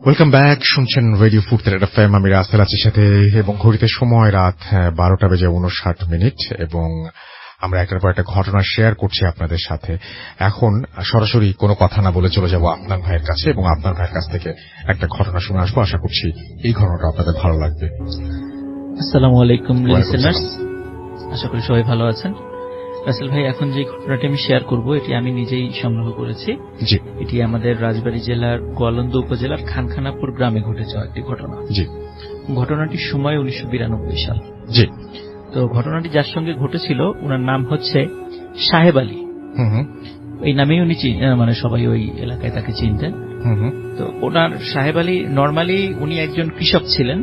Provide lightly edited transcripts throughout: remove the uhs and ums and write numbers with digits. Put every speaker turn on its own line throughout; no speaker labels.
Welcome back. শুনছেন radio ফুটথ্রেড FM. আমি রাসেল আছি সাথে, এবং ঘড়িতে সময় রাত 12:59 এবং আমরা একটার পর একটা ঘটনা শেয়ার করছি আপনাদের সাথে। এখন সরাসরি কোনো কথা না বলে চলে যাব আপনার ভাইয়ের কাছে, এবং আপনার ভাইয়ের কাছ থেকে একটা ঘটনা শুনে আসবো। আশা করছি এই ঘটনাটা আপনাদের ভালো লাগবে।
আসসালামু আলাইকুম লিসেনার্স, আশা করি সবাই ভালো আছেন। রাসেল ভাই, এখন যে ঘটনাটি আমি শেয়ার করব এটি আমি নিজেই সংগ্রহ করেছি। এটি আমাদের রাজবাড়ী জেলার গোয়ালন্দ উপজেলার খানখানাপুর গ্রামে ঘটে যাওয়া একটি ঘটনা। ঘটনাটির সময় 1992 সাল। তো ঘটনাটি যার সঙ্গে ঘটেছিল ওনার নাম হচ্ছে সাহেব আলী। এই নামেই উনি মানে সবাই ওই এলাকায় তাকে চিনতেন। তো ওনার সাহেব আলী নরমালি উনি একজন কৃষক ছিলেন,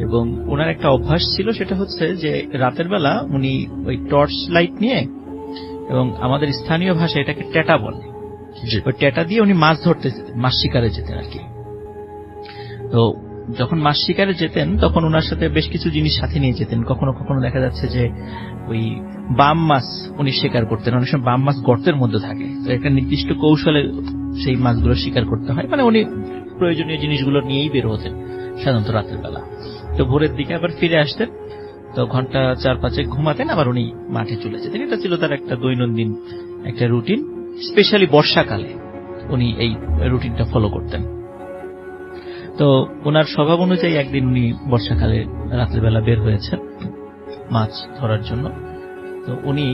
এবং ওনার একটা অভ্যাস ছিল, সেটা হচ্ছে যে রাতের বেলা উনি ওই টর্চ লাইট নিয়ে, এবং আমাদের স্থানীয় ভাষায় এটাকে টেটা বলে, ওই টেটা দিয়ে উনি মাছ ধরতে, মাছ শিকারে যেতেন আর কি। তো যখন মাছ শিকারে যেতেন তখন ওনার সাথে বেশ কিছু জিনিস সাথে নিয়ে যেতেন। কখনো কখনো দেখা যাচ্ছে যে ওই বাম মাছ উনি শিকার করতেন। অনেক সময় বাম মাছ গর্তের মধ্যে থাকে, তো একটা নির্দিষ্ট কৌশলে সেই মাছগুলো শিকার করতে হয়। মানে উনি প্রয়োজনীয় জিনিসগুলো নিয়েই বের হতেন সাধারণত রাতের বেলা। তো ভোরের দিকে আবার ফিরে আসতেন, তো ঘন্টা 4-5 ঘুমাতেন, আবার উনি মাঠে চলে যেতেন। এটা ছিল তার একটা দৈনন্দিন একটা রুটিন। স্পেশালি বর্ষাকালে উনি এই রুটিনটা ফলো করতেন। তো ওনার স্বভাব অনুযায়ী একদিন উনি বর্ষাকালে রাতের বেলা বের হয়েছেন মাছ ধরার জন্য। তো উনি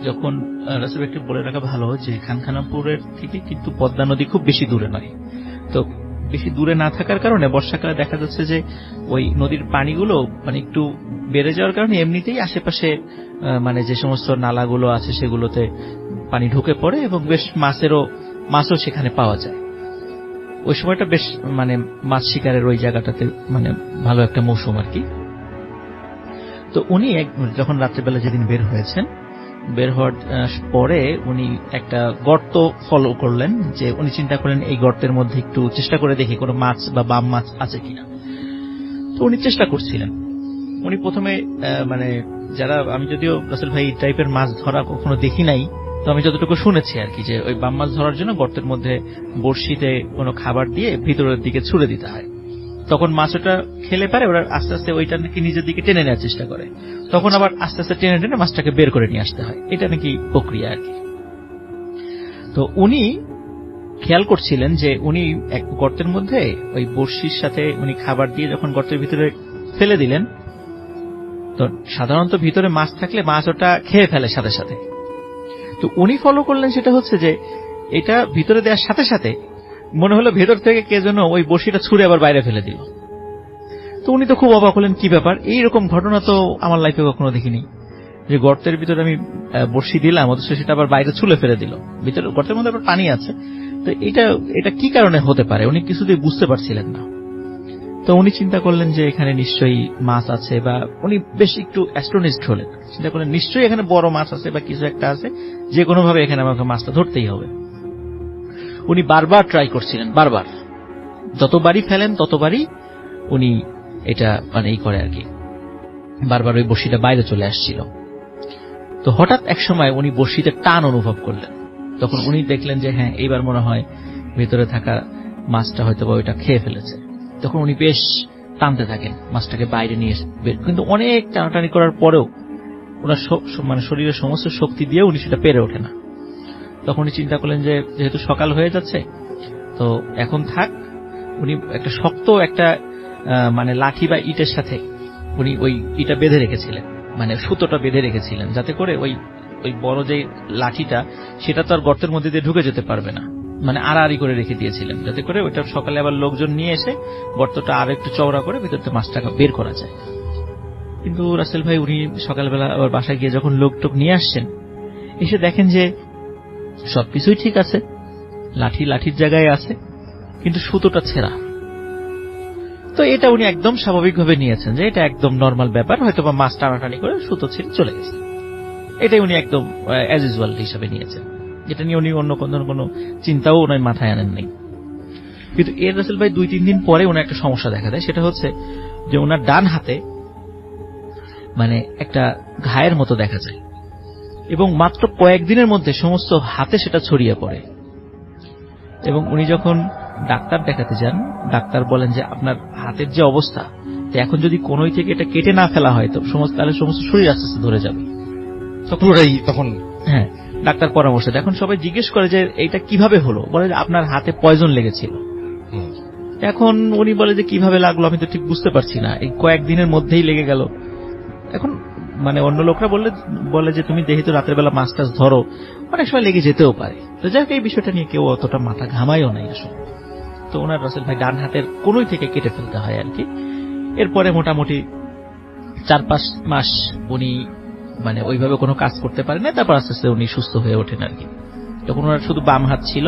যখন, রাসেল একটু বলে রাখা ভালো যে খানখানাপুরের থেকে কিন্তু পদ্মা নদী খুব বেশি দূরে নয়। তো বেশি দূরে না থাকার কারণে বর্ষাকালে দেখা যাচ্ছে যে ওই নদীর পানিগুলো মানে একটু বেড়ে যাওয়ার কারণে এমনিতেই আশেপাশে মানে যে সমস্ত নালাগুলো আছে সেগুলোতে পানি ঢুকে পড়ে, এবং বেশ মাছও সেখানে পাওয়া যায়। ওই সময়টা বেশ মানে মাছ শিকারের ওই জায়গাটাতে মানে ভালো একটা মৌসুম আর কি। তো উনি যখন রাত্রেবেলা যেদিন বের হয়েছেন, বের হওয়ার পরে উনি একটা গর্ত ফলো করলেন, যে উনি চিন্তা করলেন এই গর্তের মধ্যে একটু চেষ্টা করে দেখি কোনো মাছ বা বাম মাছ আছে কিনা। তো উনি চেষ্টা করছিলেন। উনি প্রথমে মানে যারা, আমি যদিও রাসেল ভাই এই টাইপের মাছ ধরা কখনো দেখি নাই, তো আমি যতটুকু শুনেছি আর কি, যে ওই বাম মাছ ধরার জন্য গর্তের মধ্যে বড়শিতে কোনো খাবার দিয়ে ভিতরের দিকে ছুড়ে দিতে হয়। তখন মাছ ওটা খেলে পারে, ওরা আস্তে আস্তে ওইটা নাকি নিজের দিকে টেনে নেওয়ার চেষ্টা করে, তখন আবার আস্তে আস্তে টেনে টেনে মাছটাকে বের করে নিয়ে আসতে হয়। এটা নাকি প্রক্রিয়া আর কি। তো উনি খেয়াল করছিলেন যে উনি এক গর্তের মধ্যে ওই বড়শির সাথে উনি খাবার দিয়ে যখন গর্তের ভিতরে ফেলে দিলেন, তো সাধারণত ভিতরে মাছ থাকলে মাছ ওটা খেয়ে ফেলে সাথে সাথে। তো উনি ফলো করলেন সেটা হচ্ছে যে এটা ভিতরে দেওয়ার সাথে সাথে মনে হলো ভেতর থেকে কে যেন ওই বড়শিটা ছুঁড়ে আবার বাইরে ফেলে দিল। তো উনি তো খুব অবাক হলেন, কি ব্যাপার, এইরকম ঘটনা তো আমার লাইফে কখনো দেখিনি, যে গর্তের ভিতরে আমি বড়শি দিলাম অথচ সেটা আবার বাইরে ছুঁড়ে ফেলে দিল। ভিতরে গর্তের মধ্যে আবার পানি আছে, তো এটা কি কারণে হতে পারে উনি কিছুতেই বুঝতে পারছিলেন না। তো উনি চিন্তা করলেন যে এখানে নিশ্চয়ই মাছ আছে, বা উনি বেশ একটু অ্যাস্ট্রোনিস্ট হলেন, চিন্তা করলেন নিশ্চয়ই এখানে বড় মাছ আছে বা কিছু একটা আছে, যে কোনো ভাবে এখানে আমাকে মাছটা ধরতেই হবে। উনি বারবার ট্রাই করছিলেন, বারবার যতবারই ফেলেন ততবারই উনি এটা মানে এই করে আর কি, বারবার ওই বড়শিটা বাইরে চলে আসছিল। তো হঠাৎ এক সময় উনি বড়শিতে টান অনুভব করলেন। তখন উনি দেখলেন যে হ্যাঁ, এইবার মনে হয় ভিতরে থাকা মাছটা হয়তো বা ওইটা খেয়ে ফেলেছে। তখন উনি বেশ টানতে থাকেন মাছটাকে বাইরে নিয়ে বের, কিন্তু অনেক টানাটানি করার পরেও ওনার মানে শরীরের সমস্ত শক্তি দিয়ে উনি সেটা পেরে ওঠে না। তখন উনি চিন্তা করলেন যে যেহেতু সকাল হয়ে যাচ্ছে, তো এখন থাক। উনি একটা শক্ত একটা মানে লাঠি বা ইটের সাথে উনি ওই ইটা বেঁধে রেখেছিলেন, মানে সুতোটা বেঁধে রেখেছিলেন, যাতে করে ওই বড় যে লাঠিটা সেটা তো আর গর্তের মধ্যে দিয়ে ঢুকে যেতে পারবে না, মানে আড়াআড়ি করে রেখে দিয়েছিলেন, যাতে করে ওইটা সকালে আবার লোকজন নিয়ে এসে গর্তটা আর একটু চওড়া করে ভিতরতে মাছটাকে বের করা যায়। কিন্তু রাসেল ভাই উনি সকালবেলা আবার বাসায় গিয়ে যখন লোকটোক নিয়ে আসছেন, এসে দেখেন যে সবকিছুই ঠিক আছে, লাঠির জায়গায় আছে, কিন্তু সুতোটা ছেঁড়া। তো এটা উনি একদম স্বাভাবিকভাবে নিয়েছেন যে এটা একদম নর্মাল ব্যাপার, হয়তো বা মাছ টানাটানি করে সুতো ছিঁড়ে চলে গেছে। এটাই উনি একদম অ্যাজ ইউজুয়াল হিসাবে নিয়েছেন, যেটা নিয়ে উনি অন্য কোনো চিন্তাও ওনার মাথায় আনেন নাই। কিন্তু এর রাসেল ভাই 2-3 দিন পরে ওনার একটা সমস্যা দেখা দেয়। সেটা হচ্ছে যে ওনার ডান হাতে মানে একটা ঘায়ের মতো দেখা যায়, এবং মাত্র কয়েকদিনের মধ্যে সমস্ত হাতে সেটা ছড়িয়ে পড়ে। এবং উনি যখন ডাক্তার দেখাতে যান, ডাক্তার বলেন যে আপনার হাতের যে অবস্থা, এখন যদি কোনোই থেকে এটা কেটে না ফেলা হয় তো তাহলে সমস্ত শরীর আস্তে আস্তে ধরে যাবে।
তখন
হ্যাঁ, ডাক্তার পরামর্শ দেয়। এখন সবাই জিজ্ঞেস করে যে এইটা কিভাবে হলো, বলে যে আপনার হাতে পয়জন লেগেছিল। এখন উনি বলে যে কিভাবে লাগলো আমি তো ঠিক বুঝতে পারছি না, এই কয়েকদিনের মধ্যেই লেগে গেল। এখন মানে অন্য লোকরা বলে যে তুমি যেহেতু রাতের বেলা মাছ টাছ ধরো, অনেক সময় লেগে যেতেও পারে। তো যাই হোক, এই বিষয়টা নিয়ে কেউ অতটা মাথা ঘামাইও নাই আসলে। তো ওনার রাসেল ভাই ডান হাতের কোনোই থেকে কেটে ফেলতে হয় আর কি। এরপরে মোটামুটি 4-5 মাস উনি মানে ওইভাবে কোনো কাজ করতে পারেন না। তারপর আস্তে আস্তে উনি সুস্থ হয়ে ওঠেন আর কি। তখন ওনার শুধু বাম হাত ছিল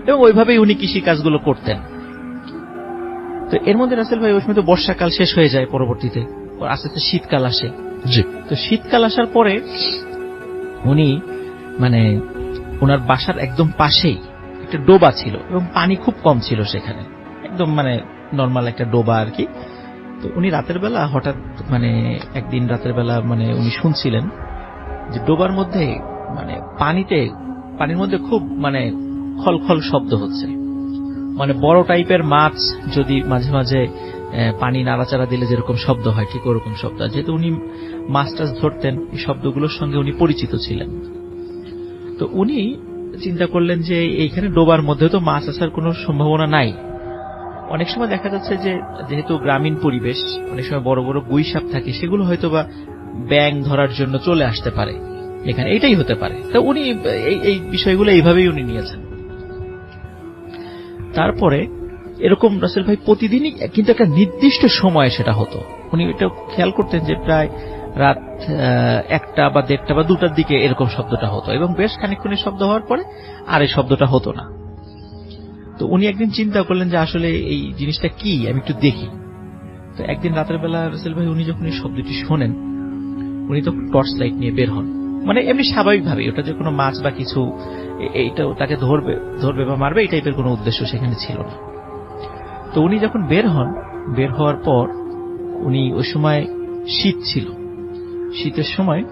এবং ওইভাবেই উনি কৃষি কাজগুলো করতেন। তো এর মধ্যে রাসেল ভাই ওই সময় তো বর্ষাকাল শেষ হয়ে যায়, পরবর্তীতে আস্তে আস্তে শীতকাল আসে। তো শীতকাল আসার পরে উনি মানে ওনার বাসার একদম পাশেই একটা ডোবা ছিল এবং পানি খুব কম ছিল সেখানে, একদম মানে নর্মাল একটা ডোবা আর কি। তো উনি রাতের বেলা হঠাৎ মানে একদিন রাতের বেলা মানে উনি শুনছিলেন যে ডোবার মধ্যে মানে পানির মধ্যে খুব মানে খলখল শব্দ হচ্ছে, মানে বড় টাইপের মাছ যদি মাঝে মাঝে পানি নাড়াচাড়া দিলে যেরকম শব্দ হয় ঠিক ওরকম শব্দ। যেহেতু উনি মাছ টাছ ধরতেন, এই শব্দগুলোর সঙ্গে উনি পরিচিত ছিলেন। তো উনি চিন্তা করলেন যে এইখানে ডোবার মধ্যে তো মাছ আসার কোনো সম্ভাবনা নাই। অনেক সময় দেখা যাচ্ছে যে যেহেতু গ্রামীণ পরিবেশ, অনেক সময় বড় বড় গুই সাপ থাকে, সেগুলো হয়তো বা ব্যাঙ ধরার জন্য চলে আসতে পারে এখানে, এটাই হতে পারে। তো উনি এই বিষয়গুলো এইভাবেই উনি নিয়েছেন। তারপরে এরকম রাসেল ভাই প্রতিদিনই কিন্তু একটা নির্দিষ্ট সময়ে সেটা হতো। উনি এটা খেয়াল করতেন যে প্রায় রাত 1টা বা 1:30 বা 2টার দিকে এরকম শব্দটা হতো এবং বেশ খানিকক্ষণের শব্দ হওয়ার পরে আর এই শব্দটা হতো না। তো উনি একদিন চিন্তা করলেন যে আসলে এই জিনিসটা কি, আমি একটু দেখি। তো একদিন রাতের বেলা রাসেল ভাই উনি যখন এই শব্দটি শোনেন, উনি তখন টর্চ লাইট নিয়ে বের হন। মানে এমনি স্বাভাবিকভাবে, ওটা যে কোনো মাছ বা কিছু এইটাও তাকে ধরবে বা মারবে এই টাইপের কোনো উদ্দেশ্য সেখানে ছিল না। তো উনি যখন বের হন, বের হওয়ার পর উনি ওই সময় শীত ছিল, শীতের সময়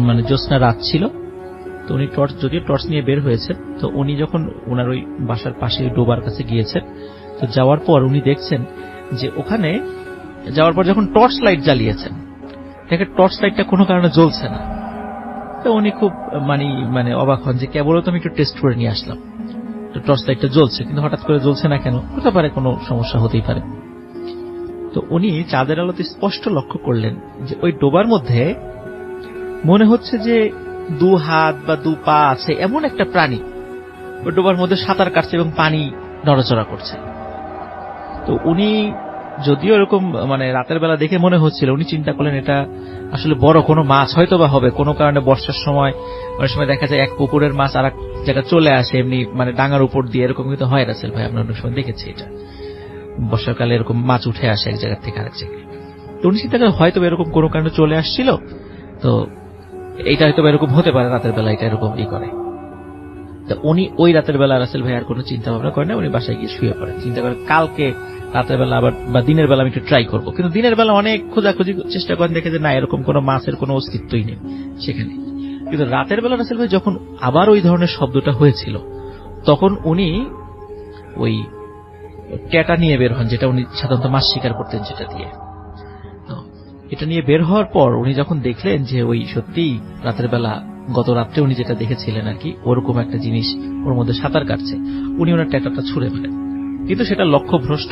মানে জ্যোৎস্না রাত ছিল। তো উনি যদিও টর্চ নিয়ে বের হয়েছেন, তো উনি যখন ওনার ওই বাসার পাশে ডোবার কাছে গিয়েছেন, তো যাওয়ার পর উনি দেখছেন যে ওখানে যাওয়ার পর যখন টর্চ লাইট জ্বালিয়েছেন, দেখে টর্চ লাইটটা কোনো কারণে জ্বলছে না। তো উনি খুব মানে অবাক হন যে কেবল তো আমি একটু টেস্ট করে নিয়ে আসলাম, তো টর্চ লাইটটা জ্বলছে কিন্তু হঠাৎ করে জ্বলছে না কেন, হতে পারে কোনো সমস্যা হতেই পারে। তো উনি চাঁদের আলোতে স্পষ্ট লক্ষ্য করলেন যে ওই ডোবার মধ্যে মনে হচ্ছে যে 2 হাত বা 2 পা আছে এমন একটা প্রাণী ওই ডোবার মধ্যে সাঁতার কাটছে এবং পানি নড়াচড়া করছে। তো উনি যদিও এরকম মানে রাতের বেলা দেখে মনে হচ্ছিল, উনি চিন্তা করলেন এটা আসলে বড় কোনো মাছ হয়তো বা হবে, কোনো কারণে বর্ষার সময় অনেক সময় দেখা যায় এক পুকুরের মাছ আর এক জায়গা চলে আসে এমনি মানে ডাঙার উপর দিয়ে, এরকম কিন্তু হয় রাসেল ভাই, আমরা অনেক সময় দেখেছি এটা, বর্ষাকালে এরকম মাছ উঠে আসে এক জায়গা থেকে আরেক জায়গায়। তো উনি চিন্তা করেন হয়তো এরকম কোনো কারণে চলে আসছিল, তো এইটা হয়তো এরকম হতে পারে রাতের বেলা এটা এরকম করে। তো উনি ওই রাতের বেলা রাসেল ভাই আর কোনো চিন্তা ভাবনা করেন না, উনি বাসায় গিয়ে শুয়ে পড়েন। চিন্তা করেন কালকে রাতের বেলা আবার বা দিনের বেলা আমি একটু ট্রাই করবো। কিন্তু দিনের বেলা অনেক খোঁজাখুঁজি চেষ্টা করেন, দেখে যে না এরকম কোনো মাছের কোনো অস্তিত্বই নেই সেখানে। কিন্তু রাতের বেলা রাসেল ভাই যখন আবার ওই ধরনের শব্দটা হয়েছিল, তখন উনি ওই ট্যাটা নিয়ে বের হন, যেটা উনি সাধারণত মাছ শিকার করতেন যেটা দিয়ে। এটা নিয়ে বের হওয়ার পর উনি যখন দেখলেন যে ওই সত্যি রাতের বেলা গত রাত্রে উনি যেটা দেখেছিলেন আর কি ওরকম একটা জিনিস ওর মধ্যে সাঁতার কাটছে, উনি ওনার ট্যাটাটা ছুঁড়ে ফেলেন। কিন্তু সেটা লক্ষ্যভ্রষ্ট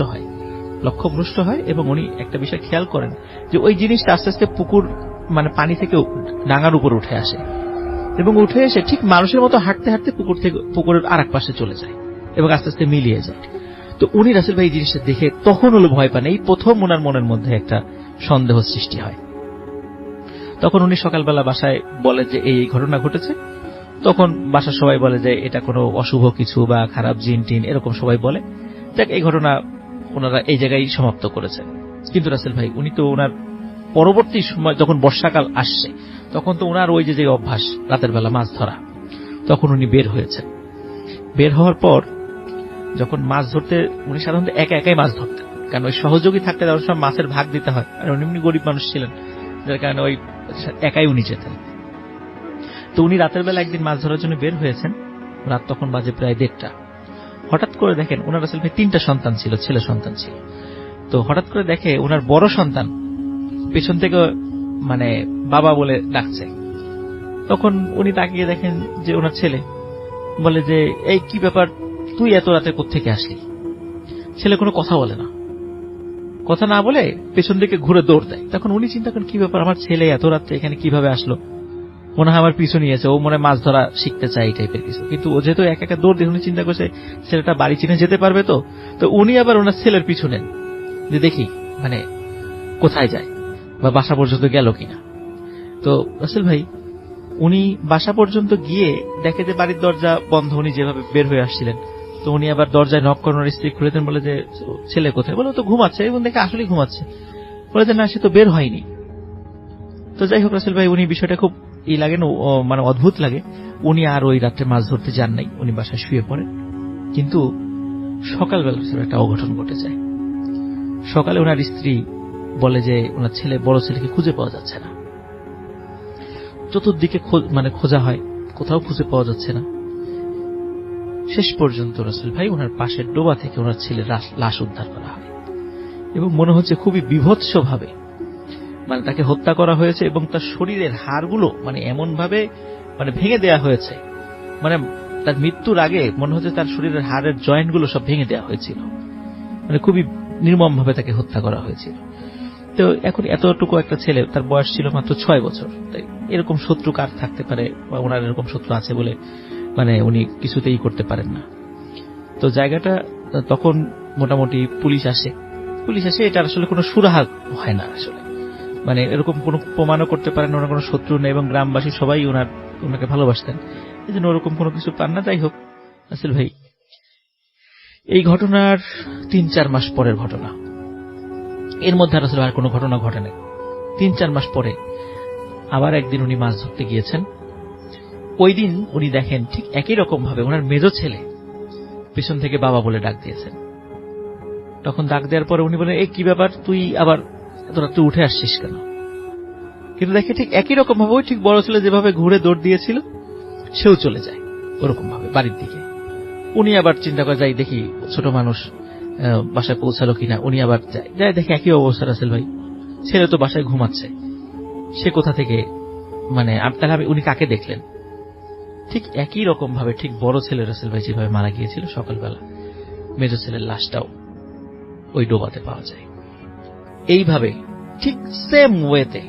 হয় এবং উনি একটা বিষয় খেয়াল করেন যে ওই জিনিসটা আস্তে আস্তে পুকুর মানে পানি থেকে ডাঙার উপর উঠে আসে এবং উঠে এসে ঠিক মানুষের মতো হাঁটতে হাঁটতে পুকুরের আর এক পাশে চলে যায় এবং আস্তে আস্তে মিলিয়ে যায়। তো উনি রাসেল ভাই এই জিনিসটা দেখে তখন হলো ভয় পান, এই প্রথম ওনার মনের মধ্যে একটা সন্দেহ সৃষ্টি হয়। তখন উনি সকালবেলা বাসায় বলে যে এই ঘটনা ঘটেছে। তখন বাসার সবাই বলে যে এটা কোনো অশুভ কিছু বা খারাপ জিন টিন এরকম সবাই বলে, দেখ এই ঘটনা ওনারা এই জায়গায় সমাপ্ত করেছে। কিন্তু রাসেল ভাই উনি তো ওনার পরবর্তী সময় যখন বর্ষাকাল আসছে, তখন তো ওনার ওই যে অভ্যাস রাতের বেলা মাছ ধরা, তখন উনি বের হয়েছেন। বের হওয়ার পর যখন মাছ ধরতে, উনি সাধারণত একাই মাছ ধরতেন, কারণ ওই সহযোগী থাকতে দেওয়ার সময় মাছের ভাগ দিতে হয়, আর উনি গরিব মানুষ ছিলেন যার কারণে ওই একাই উনি যেতেন। তো উনি রাতের বেলা একদিন মাছ ধরার জন্য বের হয়েছেন, রাত তখন বাজে প্রায় 1:30। হঠাৎ করে দেখেন ওনার রাসেল ভাই 3টা সন্তান ছিল, ছেলে সন্তান ছিল। তো হঠাৎ করে দেখে ওনার বড় সন্তান পেছন থেকে মানে বাবা বলে ডাকছে। তখন উনি তাকিয়ে দেখেন যে ওনার ছেলে, বলে যে এই কি ব্যাপার, তুই এত রাতে কোত্থেকে আসলি? ছেলে কোনো কথা বলে না, কথা না বলে পেছন দিকে ঘুরে দৌড় দেয়। তখন উনি চিন্তা করেন কি ব্যাপার, আমার ছেলে এত রাতে এখানে কিভাবে আসলো, মনে হয় আমার পিছু নিয়েছে, ও মনে হয় মাছ ধরা শিখতে চায় এই টাইপের কিছু। কিন্তু ও যেহেতু এক একা দৌড় দিয়ে উনি চিন্তা করছে ছেলেটা বাড়ি চিনে যেতে পারবে, তো উনি আবার ওনার ছেলের পিছু নেন যে দেখি মানে কোথায় যায় বা বাসা পর্যন্ত গেল কিনা। তো রাসেল ভাই উনি বাসা পর্যন্ত গিয়ে দেখে যে বাড়ির দরজা বন্ধ, উনি যেভাবে বের হয়ে আসছিলেন। তো উনি আবার দরজায় নক করানোর স্ত্রী খুলে দেন, বলে যে ছেলে কোথায়? বলে তো ঘুমাচ্ছে। এবং দেখে আসলেই ঘুমাচ্ছে। বলে যে না, সে তো বের হয়নি। তো যাই হোক রাসেল ভাই, উনি বিষয়টা খুব লাগে না, মানে অদ্ভুত লাগে। উনি আর ওই রাত্রে মাছ ধরতে যান নাই, উনি বাসায় শুয়ে পড়েন। কিন্তু সকালবেলা একটা অঘটন ঘটে যায়। সকালে ওনার স্ত্রী বলে যে ওনার ছেলে, বড় ছেলেকে খুঁজে পাওয়া যাচ্ছে না। চতুর্দিকে মানে খোঁজা হয়, কোথাও খুঁজে পাওয়া যাচ্ছে না। শেষ পর্যন্ত রাসেল ভাই ওনার পাশের ডোবা থেকে ওনার ছেলের লাশ উদ্ধার করা হয় এবং মনে হচ্ছে খুবই বিভৎস ভাবে মানে তাকে হত্যা করা হয়েছে এবং তার শরীরের হাড়গুলো মানে এমন ভাবে মানে ভেঙে দেওয়া হয়েছে, মানে তার মৃত্যুর আগে মনে হচ্ছে তার শরীরের হাড়ের জয়েন্ট গুলো সব ভেঙে দেওয়া হয়েছিল, মানে খুবই নির্মম ভাবে তাকে হত্যা করা হয়েছিল। তো এখন এতটুকু একটা ছেলে, তার বয়স ছিল মাত্র 6 বছর, তাই এরকম শত্রু কার থাকতে পারে বা ওনার এরকম শত্রু আছে বলে মানে উনি কিছুতেই করতে পারেন না। তো জায়গাটা তখন মোটামুটি পুলিশ আসে, এটার আসলে কোনো সুরাহা হয় না আসলে, মানে এরকম কোনো প্রমাণও করতে পারেন ওনার কোনো শত্রু নেই এবং গ্রামবাসী সবাই ওনাকে ভালোবাসতেন, এই জন্য ওরকম কোনো কিছু পান না। যাই হোক রাসেল ভাই, এই ঘটনার 3-4 মাস পরের ঘটনা, এর মধ্যে আসলে আর কোনো ঘটনা ঘটে নাই। 3-4 মাস পরে আবার একদিন উনি মাছ ধরতে গিয়েছেন। ওই দিন উনি দেখেন ঠিক একই রকম ভাবে ওনার মেজো ছেলে পেছন থেকে বাবা বলে ডাক দিয়েছেন। তখন ডাক দেওয়ার পরে উনি বলেন, এই কি ব্যাপার, তুই আবার এত রাত্রে উঠে আসছিস কেন? কিন্তু দেখে ঠিক একই রকম ভাবে ওই ঠিক বড় ছেলে যেভাবে ঘুরে দৌড় দিয়েছিল সেও চলে যায় ওরকম ভাবে বাড়ির দিকে। উনি আবার চিন্তা করে, যাই দেখি ছোট মানুষ বাসায় পৌঁছালো কিনা। উনি আবার যায় দেখে একই অবস্থা রাসেল ভাই, ছেলে তো বাসায় ঘুমাচ্ছে, সে কোথা থেকে মানে তাহলে উনি কাকে দেখলেন? ঠিক একই রকম ভাবে ঠিক বড় ছেলে রাসেল ভাই যেভাবে মারা গিয়েছিল সকালবেলা, মেজো ছেলের লাশটাও ওই ডোবাতে পাওয়া যায়। এইভাবে ঠিক সেম ওয়েতে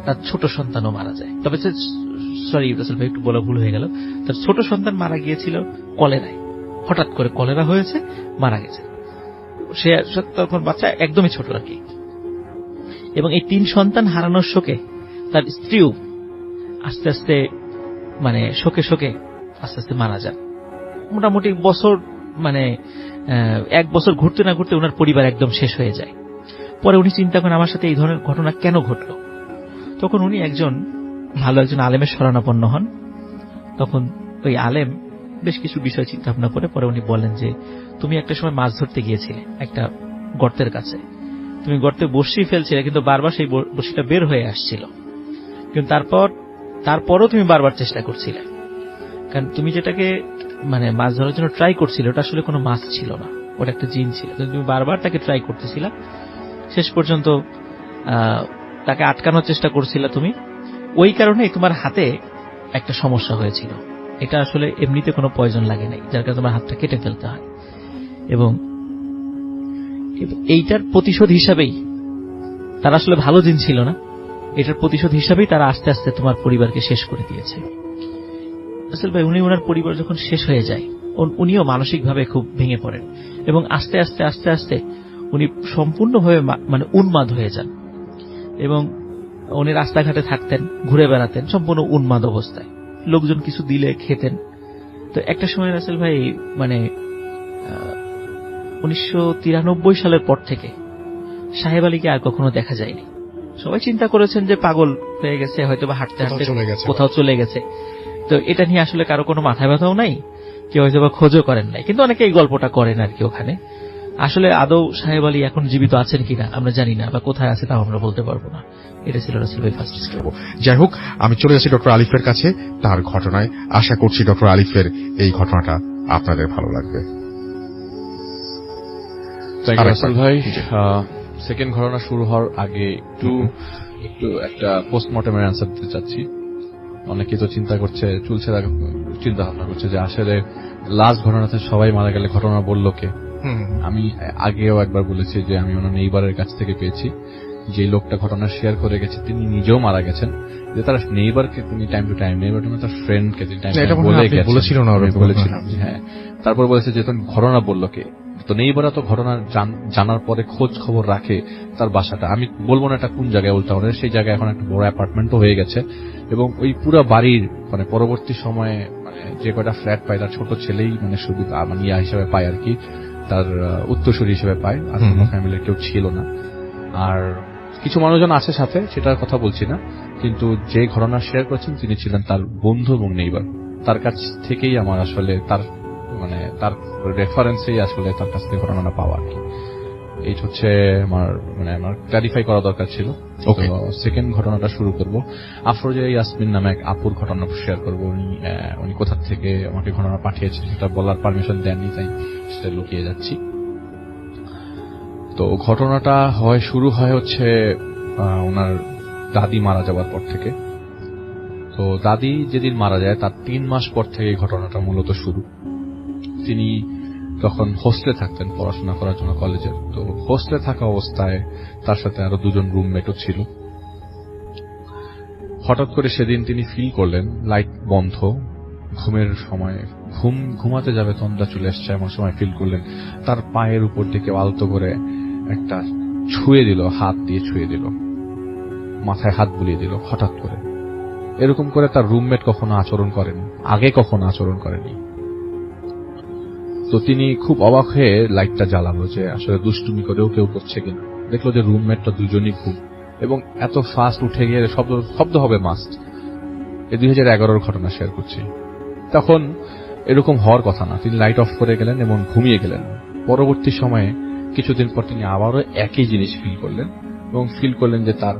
তার ছোট সন্তানও মারা যায়। তবে সরি রাসেল ভাই, একটু বলা ভুল হয়ে গেল, তার ছোট সন্তান মারা গিয়েছিল কলেরায়, হঠাৎ করে কলেরা হয়েছে, মারা গেছে। সে তখন বাচ্চা একদমই ছোট আর কি। এবং এই 3 সন্তান হারানোর শোকে তার স্ত্রীও আস্তে আস্তে মানে শোকে আস্তে আস্তে মারা যান। মোটামুটি বছর মানে 1 বছর ঘুরতে না ঘুরতে ওনার পরিবার একদম শেষ হয়ে যায়। পরে উনি চিন্তা করেন আমার সাথে এই ধরনের ঘটনা কেন ঘটলো। তখন উনি একজন আলেমের শরণাপন্ন হন। তখন ওই আলেম বেশ কিছু বিষয় চিন্তা ভাবনা করে পরে উনি বলেন যে, তুমি একটা সময় মাছ ধরতে গিয়েছিলে একটা গর্তের কাছে, তুমি গর্তে বড়শি ফেলছিলে কিন্তু বারবার সেই বড়শিটা বের হয়ে আসছিল, কিন্তু তারপরও তুমি বারবার চেষ্টা করছিলে, কারণ তুমি যেটাকে মানে মাছ ধরার জন্য ট্রাই করছিলে ওটা আসলে কোনো মাছ ছিল না, ওটা একটা জিন ছিল। তুমি বারবার তাকে ট্রাই করতেছিলা, শেষ পর্যন্ত তাকে আটকানোর চেষ্টা করছিলা তুমি, ওই কারণে তোমার হাতে একটা সমস্যা হয়েছিল। এটা আসলে এমনিতে কোনো পয়জন লাগে নাই, যার কারণে তোমার হাতটা কেটে ফেলতে হয়। এবং এইটার প্রতিশোধ হিসাবেই, তারা আসলে ভালো জিন ছিল না, এটার প্রতিশোধ হিসাবেই তারা আস্তে আস্তে তোমার পরিবারকে শেষ করে দিয়েছে। আসলে ভাই উনি ওনার পরিবার যখন শেষ হয়ে যায়, উনিও মানসিকভাবে খুব ভেঙে পড়েন এবং আস্তে আস্তে উনি সম্পূর্ণভাবে মানে উন্মাদ হয়ে যান। এবং উনি রাস্তাঘাটে থাকতেন, ঘুরে বেড়াতেন সম্পূর্ণ উন্মাদ অবস্থায়, লোকজন কিছু দিলে খেতেন। তো একটা সময় রাসেল ভাই মানে 1993 সালের পর থেকে সাহেব আলীকে আর কখনো দেখা যায়নি। সবাই চিন্তা করেছেন যে পাগল হয়ে গেছে, হয়তো বা হাঁটতে হাঁটতে কোথাও চলে গেছে। তো এটা নিয়ে আসলে কারো কোনো মাথা ব্যথাও নাই, কেউ হয়তো বা খোঁজও করেন নাই, কিন্তু অনেকে এই গল্পটা করেন আর কি। ওখানে আসলে আদৌ সাহেব আলী এখন জীবিত আছেন কিনা আমরা জানি না, বা কোথায় আছে তাও আমরা বলতে পারবো না। এটা ছিল রাসেল ভাই ফার্স্ট স্টেপ।
যাই হোক, আমি চলে যাচ্ছি ডক্টর আলিফের কাছে তার ঘটনায়। আশা করছি ডক্টর আলিফের এই ঘটনাটা আপনাদের ভালো লাগবে।
রাসেল ভাই, সেকেন্ড ঘটনা শুরু হওয়ার আগে একটু একটা পোস্টমর্টমের অ্যান্সার দিতে চাচ্ছি। অনেকেই তো চিন্তা ভাবনা করছে যে আসলে লাস্ট ঘটনাতে সবাই মারা গেলে ঘটনা বলল কে। আমি আগেও একবার বলেছি যে আমি ওনার নেইবারের কাছ থেকে পেয়েছি, যে লোকটা ঘটনা শেয়ার করে গেছে তিনি নিজেও মারা গেছেন, যে তার নেইবারকে তিনি টাইম টু টাইম, নেইবার তার ফ্রেন্ডকে তিনি টাইম বলেছিলেন। হ্যাঁ, তারপর বলেছে যে ঘটনা বলল কে। তো নেইবাররা তো ঘটনা জানার পরে খোঁজ খবর রাখে তার বাসাটা। আমি বলবো না এটা কোন জায়গায়, উল্টাউনের সেই জায়গায় এখন একটা বড় অ্যাপার্টমেন্টও হয়ে গেছে, এবং ওই পুরো বাড়ির মানে পরবর্তী সময়ে মানে যে কয়টা ফ্ল্যাট পায় তার ছোট ছেলেই মানে সুবিধা ইয়া হিসেবে পায় আর কি, তার উত্তরসূরি হিসেবে পায়, আর কোনো ফ্যামিলির কেউ ছিল না। আর কিছু মানুষজন আছে সাথে, সেটার কথা বলছি না, কিন্তু যে ঘটনা শেয়ার করেছেন তিনি ছিলেন তার বন্ধু এবং নেইবার। তার কাছ থেকেই আমার আসলে তার রেফারেন্সেই আসলে তার কাছ থেকে ঘটনাটা পাওয়া আর কি। এই হচ্ছে আমার ক্লারিফাই করা দরকার ছিল। সেকেন্ড ঘটনাটা শুরু করব। আফরোজা ইয়াসমিন নামে এক আপুর ঘটনা শেয়ার করব। উনি কোথা থেকে আমাকে ঘটনা পাঠিয়েছেন সেটা বলার পারমিশন দেননি, তাই সেটা লুকিয়ে যাচ্ছি। তো ঘটনাটা শুরু হয় হচ্ছে ওনার দাদি মারা যাওয়ার পর থেকে। তো দাদি যেদিন মারা যায় তার 3 মাস পর থেকে ঘটনাটা মূলত শুরু। তিনি তখন হোস্টেলে থাকতেন পড়াশোনা করার জন্য কলেজের। তো হোস্টেলে থাকা অবস্থায় তার সাথে আরো 2 জন রুমমেটও ছিল। হঠাৎ করে সেদিন তিনি ফিল করলেন লাইট বন্ধ, ঘুমের সময় ঘুমাতে যাবে তন্দা চলে এসছে, এমন সময় ফিল করলেন তার পায়ের উপর থেকে আলতো করে একটা ছুঁয়ে দিল, হাত দিয়ে ছুঁয়ে দিল, মাথায় হাত বুলিয়ে দিল হঠাৎ করে। এরকম করে তার রুমমেট কখনো আচরণ করেনি, আগে কখনো আচরণ করেনি। তো তিনি খুব অবাক হয়ে লাইটটা জ্বালালো যে আসলে দুষ্টুমি করেও কেউ করছে কিনা। দেখলো যে রুমমেটটা দুজনই ঘুম, এবং এত ফাস্ট উঠে গিয়ে শব্দ হবে মাস্ট। এই 2011-র ঘটনা শেয়ার করছি। তখন এরকম হওয়ার কথা না, তিনি লাইট অফ করে গেলেন এবং ঘুমিয়ে গেলেন। পরবর্তী সময়ে কিছুদিন পর তিনি আবারও একই জিনিস ফিল করলেন, এবং ফিল করলেন যে তার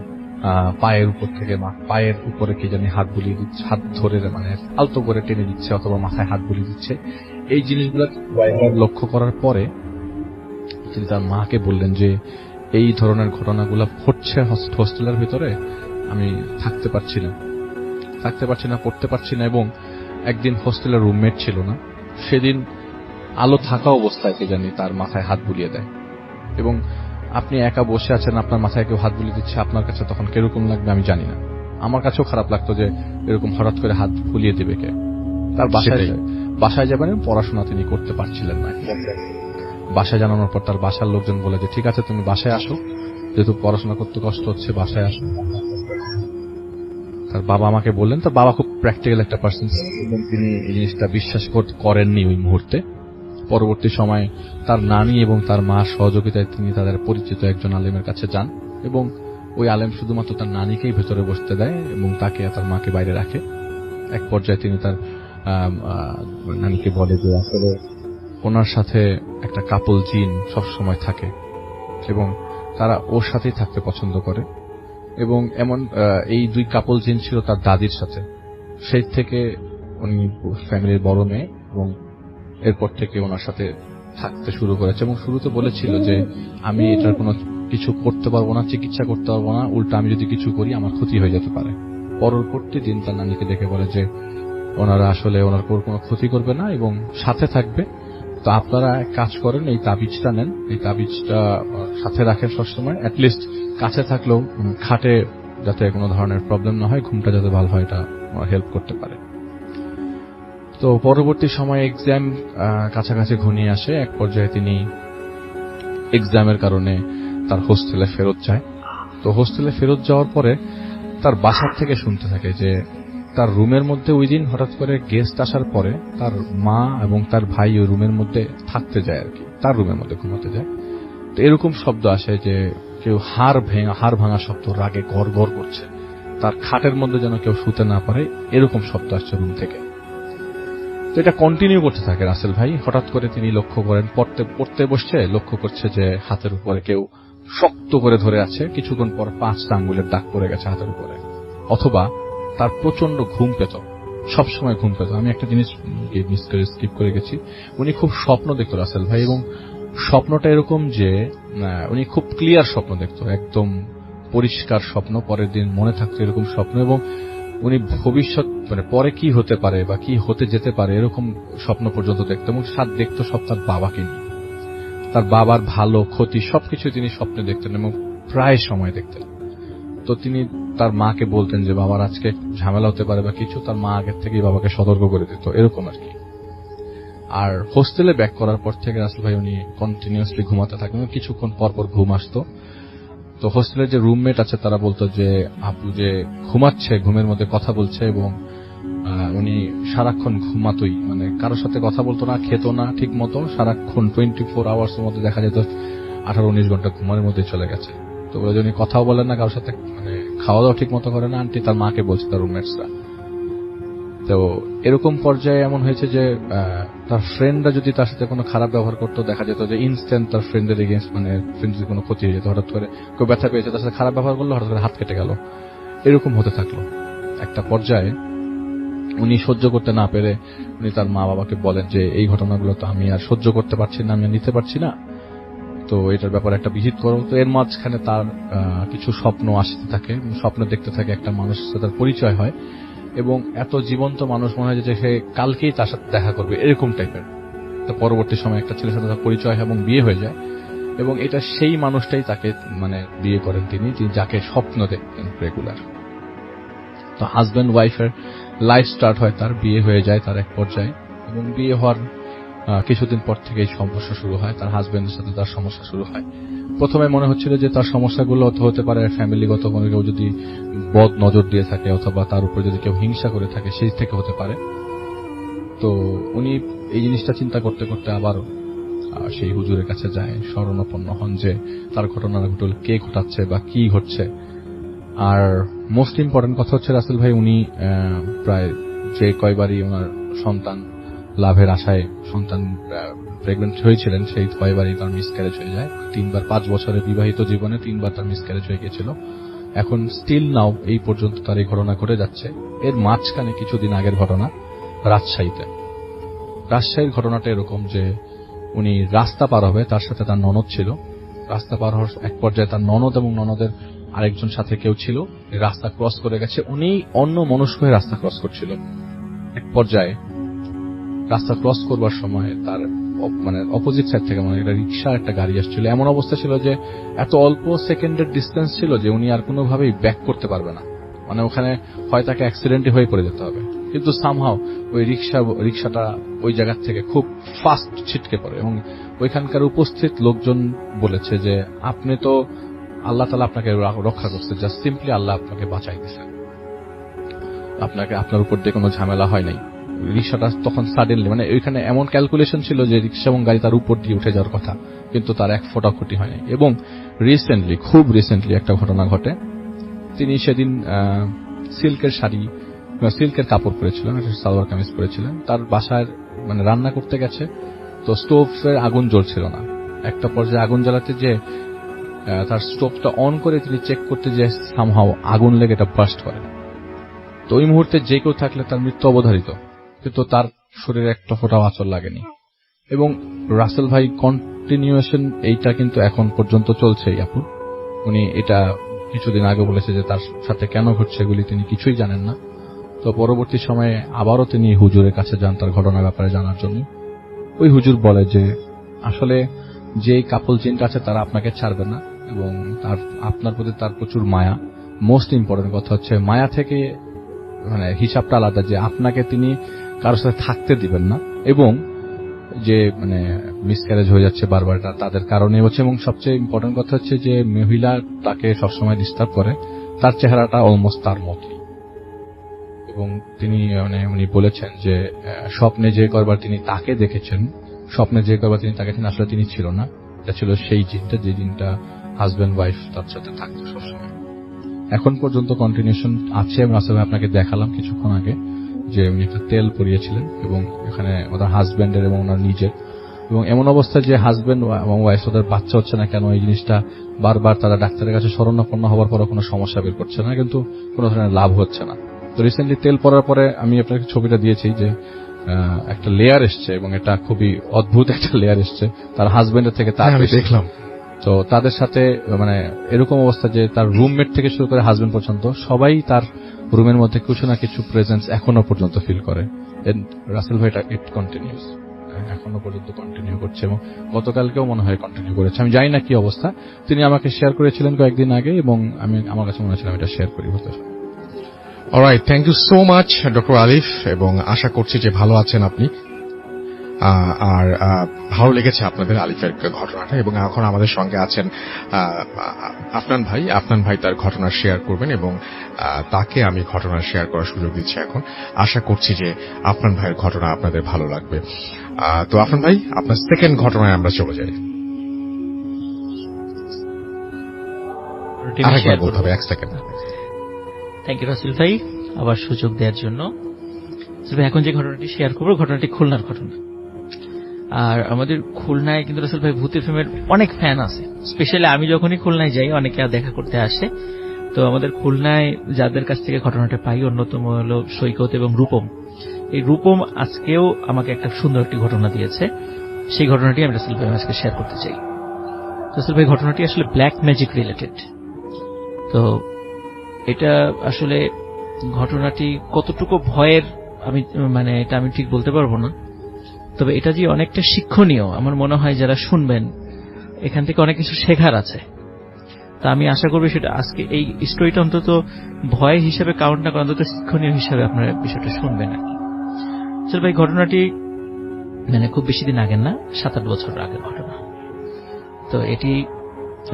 পায়ের উপর থেকে পায়ের উপরে কি জানি হাত বুলিয়ে দিচ্ছে, হাত ধরে মানে আলতো করে টেনে দিচ্ছে অথবা মাথায় হাত বুলিয়ে দিচ্ছে। এই জিনিসগুলো লক্ষ্য করার পরে তিনি তার মাকে বললেন যে এই ধরনের ঘটনাগুলো ঘটছে হোস্টেলের ভিতরে, আমি থাকতে পারছি না, পড়তে পারছি না। এবং একদিন হোস্টেলের রুমমেট ছিল না, সেদিন আলো থাকা অবস্থায় কে জানি তার মাথায় হাত বুলিয়ে দেয়। এবং আপনি একা বসে আছেন, আপনার মাথায় কেউ হাত বুলিয়ে দিচ্ছে, আপনার কাছে তখন কিরকম লাগবে আমি জানি না। আমার কাছেও খারাপ লাগতো যে এরকম হঠাৎ করে হাত বুলিয়ে দেবে কে। তার বাসায় যাবেন, পড়াশোনা তিনি করতে পারছিলেন না। বাসায় জানানোর পর তার বাসার লোকজন বলে যে ঠিক আছে তুমি বাসায় আসো, যেহেতু পড়াশোনা করতে কষ্ট হচ্ছে বাসায় আসো। তার বাবা আমাকে বললেন, তার বাবা খুব প্র্যাকটিক্যাল একটা পার্সন, তিনি এই জিনিসটা বিশ্বাস করেননি ওই মুহূর্তে। পরবর্তী সময়ে তার নানি এবং তার মা সহযোগিতায় তিনি তাদের পরিচিত একজন আলেমের কাছে যান, এবং ওই আলেম শুধুমাত্র তার নানিকেই ভেতরে বসতে দেয় এবং তাকে তার মাকে বাইরে রাখে। এক পর্যায়ে তিনি তার নানিকে বলে যে আসলে ওনার সাথে একটা কাপল জিন সবসময় থাকে এবং তারা ওর সাথেই থাকতে পছন্দ করে। এবং এমন এই 2 কাপল জিন ছিল তার দাদির সাথে। সেই থেকে উনি ফ্যামিলির বড় মেয়ে, এবং এরপর থেকে ওনার সাথে থাকতে শুরু করেছে। এবং শুরুতে বলেছিল যে আমি এটার কোনো কিছু করতে পারবো না, চিকিৎসা করতে পারবো না, উল্টা আমি যদি কিছু করি আমার ক্ষতি হয়ে যেতে পারে। পরবর্তী দিন তার নানিকে দেখে বলে যে ওনারা আসলে ওনার কোনো ক্ষতি করবে না এবং সাথে থাকবে। তো আপনারা এক কাজ করেন, এই তাবিজটা নেন, এই তাবিজটা সাথে রাখেন সবসময়, অ্যাটলিস্ট কাছে থাকলেও খাটে যাতে কোনো ধরনের প্রবলেম না হয়, ঘুমটা যাতে ভালো হয়, এটা হেল্প করতে পারে। তো পরবর্তী সময়ে এক্সাম কাছাকাছি ঘনিয়ে আসে। এক পর্যায়ে তিনি এক্সামের কারণে তার হোস্টেলে ফেরত যায়। তো হোস্টেলে ফেরত যাওয়ার পরে তার বাসার থেকে শুনতে থাকে যে তার রুমের মধ্যে ওই দিন হঠাৎ করে গেস্ট আসার পরে তার মা এবং তার ভাই ওই রুমের মধ্যে থাকতে যায় আর কি, তার রুমের মধ্যে ঘুমাতে যায়। তো এরকম শব্দ আসে যে কেউ হাড় ভাঙা শব্দ, রাগে গড় গড় করছে, তার খাটের মধ্যে যেন কেউ শুতে না পারে, এরকম শব্দ আসছে রুম থেকে। তো এটা কন্টিনিউ করতে থাকে রাসেল ভাই। হঠাৎ করে তিনি লক্ষ্য করেন পড়তে বসছে, লক্ষ্য করছে যে হাতের উপরে কেউ শক্ত করে ধরে আছে, কিছুক্ষণ পর 5টা আঙ্গুলের দাগ পড়ে গেছে হাতের উপরে। অথবা তার প্রচন্ড ঘুম পেত, সবসময় ঘুম পেত। আমি একটা জিনিস স্কিপ করে গেছি, উনি খুব স্বপ্ন দেখত রাসেল ভাই, এবং স্বপ্নটা এরকম যে উনি খুব ক্লিয়ার স্বপ্ন দেখতো, একদম পরিষ্কার স্বপ্ন, পরের দিন মনে থাকতো এরকম স্বপ্ন, এবং উনি ভবিষ্যৎ মানে পরে কি হতে পারে বা কি হতে যেতে পারে এরকম স্বপ্ন পর্যন্ত দেখতো, এবং দেখতো সব তার বাবাকে নিয়ে, তার বাবার ভালো ক্ষতি সবকিছু তিনি স্বপ্নে দেখতেন এবং প্রায় সময় দেখতেন। তো তিনি তার মাকে বলতেন যে বাবার আজকে ঝামেলা হতে পারে বা কিছু, তার মা আগের থেকেই বাবাকে সতর্ক করে দিত, এরকম আর কি। আর হোস্টেলে ব্যাক করার পর থেকে রাসেল ভাই উনি কন্টিনিউয়াসলি ঘুমাতে থাকেন, কিছুক্ষণ পর পর ঘুম আসতো। তো হোস্টেলের যে রুমমেট আছে তারা বলতো যে আপু যে ঘুমাচ্ছে, ঘুমের মধ্যে কথা বলছে, এবং উনি সারাক্ষণ ঘুমাতোই, মানে কারোর সাথে কথা বলতো না, খেতো না ঠিক মতো, সারাক্ষণ 24 আওয়ার্স এর মধ্যে দেখা যেত 18-19 ঘন্টা ঘুমের মধ্যে চলে গেছে। তো বলে যে উনি কথাও বলেন না কারোর সাথে, মানে খাওয়া দাওয়া ঠিক মতো করে না, আন্টি তার মাকে বলছে তার রুমমেটসরা। তো এরকম পর্যায়ে এমন হয়েছে যে তার ফ্রেন্ডরা যদি তার সাথে কোনো খারাপ ব্যবহার করতো, দেখা যেত যে ইনস্ট্যান্ট তার ফ্রেন্ডের এগেইনস্ট, মানে ফ্রেন্ডের কোনো ক্ষতি হয়ে যেত, হঠাৎ করে কেউ ব্যথা পেয়েছে তার সাথে খারাপ ব্যবহার করলো, হঠাৎ করে হাত কেটে গেল, এরকম হতে থাকলো। একটা পর্যায়ে উনি সহ্য করতে না পেরে উনি তার মা বাবাকে বলেন যে এই ঘটনাগুলো তো আমি আর সহ্য করতে পারছি না, আমি আর নিতে পারছি না, তো এটার ব্যাপারে একটা বিহিত করো। তো এর মাঝখানে তার কিছু স্বপ্ন আসতে থাকে, স্বপ্ন দেখতে থাকে, একটা মানুষের সাথে তার পরিচয় হয়, এবং এত জীবন্ত মানুষ মনে হয় যে সে কালকেই তার সাথে দেখা করবে, এরকম টাইপের। তো পরবর্তী সময় একটা ছেলের সাথে তার পরিচয় হয় এবং বিয়ে হয়ে যায়, এবং এটা সেই মানুষটাই তাকে মানে বিয়ে করেন তিনি, যাকে স্বপ্ন দেখতেন রেগুলার। তো হাজব্যান্ড ওয়াইফের লাইফ স্টার্ট হয়, তার বিয়ে হয়ে যায় তার এক পর্যায়ে, এবং বিয়ে হওয়ার কিছুদিন পর থেকেই সমস্যা শুরু হয়, তার হাজব্যান্ডের সাথে তার সমস্যা শুরু হয়। প্রথমে মনে হচ্ছিল যে তার সমস্যাগুলো হতে পারে ফ্যামিলিগত, কোনো কেউ যদি বদ নজর দিয়ে থাকে অথবা তার উপর যদি কেউ হিংসা করে থাকে সেই থেকে হতে পারে। তো উনি এই জিনিসটা চিন্তা করতে করতে আবার সেই হুজুরের কাছে যায়, শরণাপন্ন হন যে তার ঘটনাটা ঘটলে কে ঘটাচ্ছে বা কি ঘটছে। আর মোস্ট ইম্পর্টেন্ট কথা হচ্ছে রাসেল ভাই উনি প্রায় যে কয়বারই ওনার সন্তান লাভের আশায় সন্তান প্রেগনেন্ট হয়েছিলেন, সেই কয়বারই তার মিসক্যারেজ হয়ে যায়। 3বার 5 বছরের বিবাহিত জীবনে 3বার তার মিসক্যারেজ হয়ে গিয়েছিল। এখন স্টিল নাও এই পর্যন্ত তার এই ঘটনা ঘটে যাচ্ছে। এর মাঝখানে কিছুদিন আগের ঘটনা রাজশাহীর ঘটনাটা এরকম যে উনি রাস্তা পার হবে, তার সাথে তার ননদ ছিল। রাস্তা পার হওয়ার এক পর্যায়ে তার ননদ এবং ননদের আরেকজন সাথে কেউ ছিল, রাস্তা ক্রস করে গেছে, উনি অন্য মনস্ক হয়ে রাস্তা ক্রস করছিল। এক পর্যায়ে রাস্তা ক্রস করবার সময় তার মানে অপোজিট সাইড থেকে মানে একটা রিক্সা একটা গাড়ি আসছিল, এমন অবস্থা ছিল যে এত অল্প সেকেন্ডের ডিস্টেন্স ছিল যে উনি আর কোনোভাবেই ব্যাক করতে পারবে না, মানে ওখানে হয় তাকে অ্যাক্সিডেন্টই হয়ে পড়ে যেতে হবে। কিন্তু সামহাও ওই রিক্সাটা ওই জায়গা থেকে খুব ফাস্ট ছিটকে পড়ে, এবং ওইখানকার উপস্থিত লোকজন বলেছে যে আপনি তো আল্লাহ তাআলা আপনাকে রক্ষা করছে, জাস্ট সিম্পলি আল্লাহ আপনাকে বাঁচাই দিয়েছেন, আপনার উপর দিয়ে কোনো ঝামেলা হয় নাই। রিক্সাটা তখন সাডেনলি মানে ওইখানে এমন ক্যালকুলেশন ছিল যে রিক্সা এবং গাড়ি তার উপর দিয়ে উঠে যাওয়ার কথা, কিন্তু তার এক ফোঁটা ক্ষতি হয়নি। এবং খুব রিসেন্টলি একটা ঘটনা ঘটে, তিনি সেদিন সিল্কের শাড়ি সিল্কের কাপড় পরেছিলেন, সালোয়ার কামিজ পরেছিলেন, তার বাসায় মানে রান্না করতে গেছে, তো স্টোভের আগুন জ্বলছিল না। একটা পর্যায়ে আগুন জ্বালাতে যে তার স্টোভটা অন করে তিনি চেক করতে যে সামহাও আগুন লেগে এটা বার্স্ট করে। তো ওই মুহূর্তে যে কেউ থাকলে তার মৃত্যু অবধারিত, কিন্তু তার শরীরে একটা ফোঁটাও আঁচড় লাগেনি। এবং রাসেল ভাই কন্টিনিউয়েশন এইটা কিন্তু এখন পর্যন্ত চলছেই আপু। উনি এটা কিছুদিন আগে বলেছে যে তার সাথে কেন ঘটছে এগুলি তিনি কিছুই জানেন না। তো পরবর্তী সময়ে আবারও তিনি হুজুরের কাছে যান তার ঘটনার ব্যাপারে জানার জন্য। ওই হুজুর বলে যে আসলে যে কাপল জিনটা আছে তারা আপনাকে ছাড়বে না, এবং আপনার প্রতি তার প্রচুর মায়া। মোস্ট ইম্পর্টেন্ট কথা হচ্ছে মায়া থেকে মানে হিসাবটা আলাদা, যে আপনাকে তিনি কারোর সাথে থাকতে দিবেন না, এবং যে মানে মিসক্যারেজ হয়ে যাচ্ছে বারবার তাদের কারণে হচ্ছে। এবং সবচেয়ে ইম্পর্টেন্ট কথা হচ্ছে যে মহিলা তাকে সবসময় ডিস্টার্ব করে, তার চেহারাটা অলমোস্ট তার মতই। এবং তিনি মানে উনি বলেছেন যে স্বপ্নে যে কয়বার তিনি তাকে দেখেছেন, আসলে তিনি ছিল না, এটা ছিল সেই জিনটা, যে জিনটা হাজব্যান্ড ওয়াইফ তার সাথে থাকতো সবসময়। এখন পর্যন্ত কন্টিনিউশন আছে। আমি আসলে আপনাকে দেখালাম কিছুক্ষণ আগে যে উনি একটা তেল পরিয়েছিলেন, এবং এখানে ওনার হাজব্যান্ডের এবং ওনার নিজের, এবং এমন অবস্থা যে হাজব্যান্ড এবং ওয়াইফ ওদের বাচ্চা হচ্ছে না কেন, এই জিনিসটা বারবার তারা ডাক্তারের কাছে শরণাপন্ন হওয়ার পরও কোনো সমস্যা বের করছে না, কিন্তু কোনো ধরনের লাভ হচ্ছে না। তো রিসেন্টলি তেল পরার পরে আমি আপনাকে ছবিটা দিয়েছি যে একটা লেয়ার এসছে, এবং এটা খুবই অদ্ভুত একটা লেয়ার এসছে তার হাজবেন্ডের থেকে। তার
আমি দেখলাম
তো তাদের সাথে মানে এরকম অবস্থা যে তার রুমমেট থেকে শুরু করে হাজবেন্ড পর্যন্ত সবাই তার রুমের মধ্যে কিছু না কিছু প্রেজেন্স এখনো পর্যন্ত ফিল করে। রাসেল ভাই ইট কন্টিনিউস, এখনো পর্যন্ত কন্টিনিউ করছে, এবং গতকালকেও মনে হয় কন্টিনিউ করেছে। আমি জানি না কি অবস্থা, তিনি আমাকে শেয়ার করেছিলেন কয়েকদিন আগে, এবং আমার কাছে মনে হচ্ছিল আমি এটা শেয়ার করি হতে।
Alright, thank you so much doctor Alif, এবং আশা করছি যে ভালো আছেন আপনি, আর ভালো লেগেছে আপনাদের আলিফের ঘটনাটা। এবং এখন আমাদের সঙ্গে আছেন আফনান ভাই তার ঘটনা শেয়ার করবেন, এবং তাকে আমি ঘটনা শেয়ার করার সুযোগ দিচ্ছি এখন। আশা করছি যে আফনান ভাইয়ের ঘটনা আপনাদের ভালো লাগবে। তো আফনান ভাই, আপনার সেকেন্ড ঘটনায় আমরা চলে যাই। আরেকবার বলতে হবে, 1 সেকেন্ড।
থ্যাংক ইউ রাসেল ভাই আবার সুযোগ দেওয়ার জন্য। এখন যে ঘটনাটি শেয়ার করবো, ঘটনাটি খুলনার ঘটনা। আর আমাদের খুলনায় কিন্তু রাসেল ভাই ভূতের ফিল্মের অনেক ফ্যান আছে। স্পেশালি আমি যখনই খুলনায় যাই, অনেকে দেখা করতে আসে। তো আমাদের খুলনায় যাদের কাছ থেকে ঘটনাটা পাই, অন্যতম হলো সৈকত এবং রূপম। এই রূপম আজকেও আমাকে একটা সুন্দর একটি ঘটনা দিয়েছে। সেই ঘটনাটি আমি রাসেল ভাই আজকে শেয়ার করতে চাই। রাসেল ভাই, ঘটনাটি আসলে ব্ল্যাক ম্যাজিক রিলেটেড। তো এটা আসলে ঘটনাটি কতটুকু ভয়ের এটা আমি ঠিক বলতে পারবো না, তবে এটা যে অনেকটা শিক্ষণীয় আমার মনে হয়। যারা শুনবেন এখান থেকে অনেক কিছু শেখার আছে। তা আমি আশা করবো সেটা আজকে এই স্টোরিটা অন্তত ভয় হিসেবে কাউন্ট না করে, অন্তত শিক্ষণীয় হিসেবে আপনারা বিষয়টা শুনবেন আর কি। চল ভাই, ঘটনাটি খুব বেশি দিন আগের না, 7-8 বছর আগের ঘটনা। তো এটি